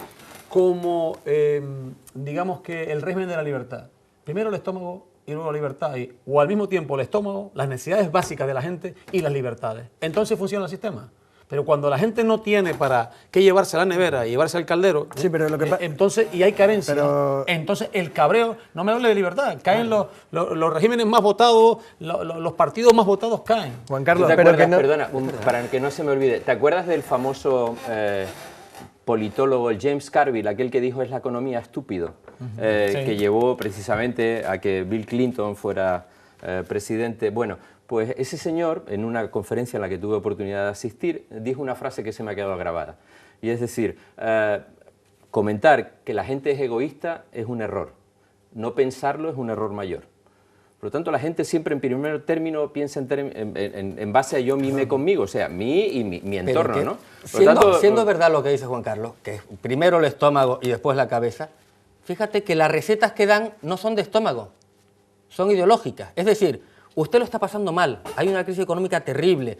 como, digamos que el régimen de la libertad. Primero el estómago y luego la libertad, o al mismo tiempo el estómago, las necesidades básicas de la gente y las libertades. Entonces funciona el sistema. Pero cuando la gente no tiene para qué llevarse a la nevera y llevarse al caldero, sí, pero lo que entonces, y hay carencia, pero... entonces el cabreo, no me hable de libertad, caen los regímenes más votados, los partidos más votados caen. Juan Carlos, ¿Te pero acuerdas, que no... perdona, para que no se me olvide, ¿te acuerdas del famoso politólogo James Carville, aquel que dijo es la economía estúpido, que llevó precisamente a que Bill Clinton fuera presidente? Bueno, pues ese señor, en una conferencia en la que tuve oportunidad de asistir, dijo una frase que se me ha quedado grabada. Y es decir, comentar que la gente es egoísta es un error, no pensarlo es un error mayor. Por lo tanto, la gente siempre en primer término piensa en base a yo mime conmigo, o sea, mí y mi entorno, ¿no? Siendo verdad lo que dice Juan Carlos, que es primero el estómago y después la cabeza, fíjate que las recetas que dan no son de estómago, son ideológicas. Es decir, usted lo está pasando mal, hay una crisis económica terrible,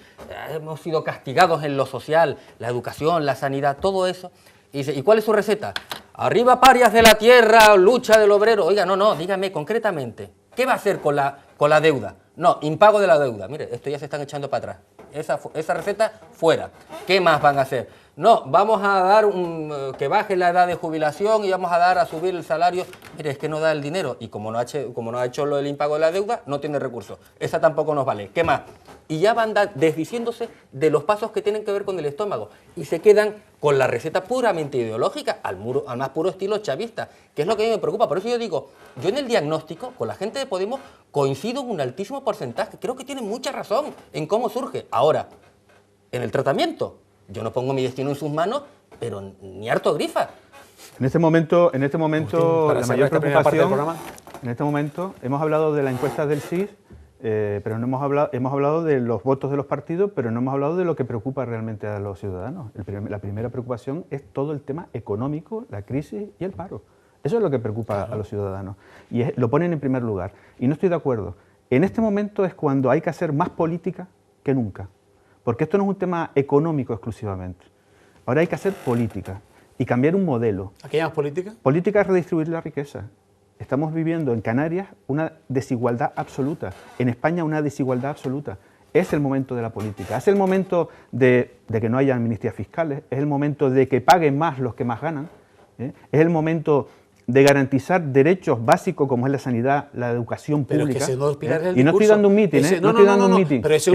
hemos sido castigados en lo social, la educación, la sanidad, todo eso. Y dice, ¿y cuál es su receta? Arriba parias de la tierra, lucha del obrero. Oiga, no, dígame concretamente, ¿qué va a hacer con la deuda? No, impago de la deuda. Mire, esto ya se están echando para atrás. Esa receta, fuera. ¿Qué más van a hacer? No, vamos a dar que baje la edad de jubilación y vamos a dar a subir el salario. Mire, es que no da el dinero y como no ha hecho lo del impago de la deuda, no tiene recursos. Esa tampoco nos vale. ¿Qué más? Y ya van desdiciéndose de los pasos que tienen que ver con el estómago y se quedan con la receta puramente ideológica, al más puro estilo chavista, que es lo que a mí me preocupa. Por eso yo digo, yo en el diagnóstico, con la gente de Podemos, coincido en un altísimo porcentaje. Creo que tienen mucha razón en cómo surge. Ahora, en el tratamiento, yo no pongo mi destino en sus manos, pero ni harto grifa. En este momento la mayor preocupación, programa. en este momento hemos hablado de la encuesta del CIS, pero no hemos hablado de los votos de los partidos, pero no hemos hablado de lo que preocupa realmente a los ciudadanos. La primera preocupación es todo el tema económico, la crisis y el paro. Eso es lo que preocupa a los ciudadanos y lo ponen en primer lugar. Y no estoy de acuerdo En este momento es cuando hay que hacer más política que nunca, porque esto no es un tema económico exclusivamente. Ahora hay que hacer política y cambiar un modelo. ¿A qué llamas política? Política es redistribuir la riqueza. Estamos viviendo en Canarias una desigualdad absoluta, en España una desigualdad absoluta. Es el momento de la política, es el momento de que no haya amnistías fiscales, es el momento de que paguen más los que más ganan, es el momento de garantizar derechos básicos como es la sanidad, la educación pública. Pero es que ese es uno de los pilares del y no discurso. estoy dando un mitin, Ese- no estoy dando un no, mitin. pero ese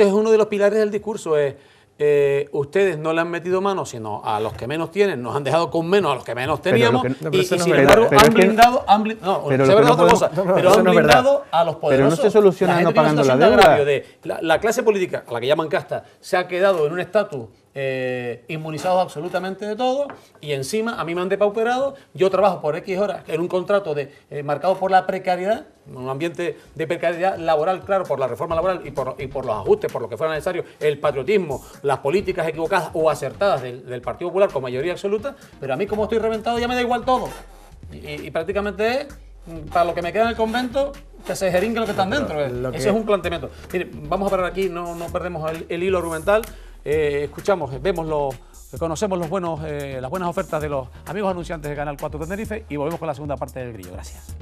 es uno de los pilares del discurso. Ustedes no le han metido mano, sino a los que menos tienen, nos han dejado con menos a los que menos teníamos, y sin embargo han blindado, pero lo que no podemos- pero han blindado a los poderosos. Pero no se soluciona La gente no tiene una pagando la situación de deuda. agravio de la clase política, a la que llaman casta, se ha quedado en un estatus inmunizados absolutamente de todo, y encima a mí me han depauperado. Yo trabajo por X horas en un contrato marcado por la precariedad, un ambiente de precariedad laboral, claro, por la reforma laboral y por los ajustes, por lo que fuera necesario, el patriotismo, las políticas equivocadas o acertadas del Partido Popular con mayoría absoluta, pero a mí, como estoy reventado, ya me da igual todo. Y prácticamente es, para lo que me queda en el convento, que se jeringue lo que están dentro. Ese es un planteamiento. Mire, vamos a parar aquí, no perdemos el hilo argumental. Escuchamos, conocemos las buenas ofertas de los amigos anunciantes de Canal 4 Tenerife y volvemos con la segunda parte del Grillo. Gracias.